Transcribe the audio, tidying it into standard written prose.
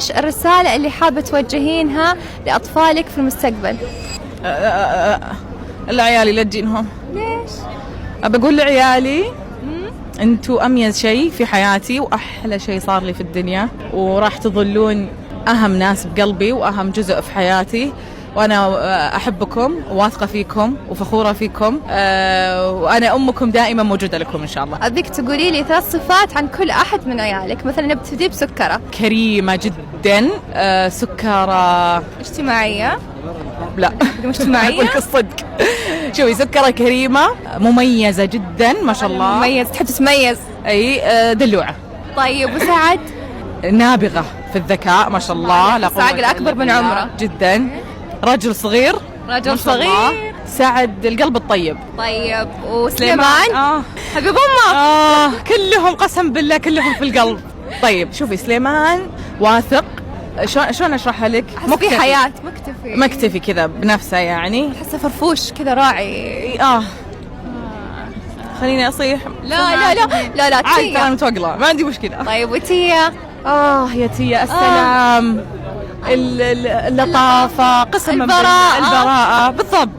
إيش الرسالة اللي حابة توجهينها لأطفالك في المستقبل؟ العيالي لا تجينهم. ليش؟ بقول لعيالي انتوا اميز شيء في حياتي واحلى شيء صار لي في الدنيا، وراح تظلون اهم ناس بقلبي واهم جزء في حياتي، وانا احبكم وواثقه فيكم وفخوره فيكم، وانا امكم دائما موجوده لكم ان شاء الله. أبيك تقولي لي 3 صفات عن كل أحد من عيالك. مثلا نبتدي بسكرة. كريمه جدا. سكره اجتماعية. لا مجتمعية. أقول لك الصدق. شوفي، سكرة كريمة مميزة جدا ما شاء الله. مميز، تحب تتميز. أي دلوعة. طيب وسعد؟ نابغة في الذكاء ما شاء الله. لا قوة عقل أكبر من عمره جدا. رجل صغير. رجل صغير. سعد القلب الطيب. طيب وسليمان؟ حبيب أمه. كلهم قسم بالله كلهم في القلب. طيب شوفي، سليمان واثق. شلون اشرحها لك؟ في حياة مكتفي كذا بنفسه، يعني تحسه فرفوش كذا راعي. خليني اصيح. لا عادي، انا متوقله ما عندي مشكله. طيب وتيا؟ يا تيا السلام. اللطافه، قسما بالله البراءه بالضبط.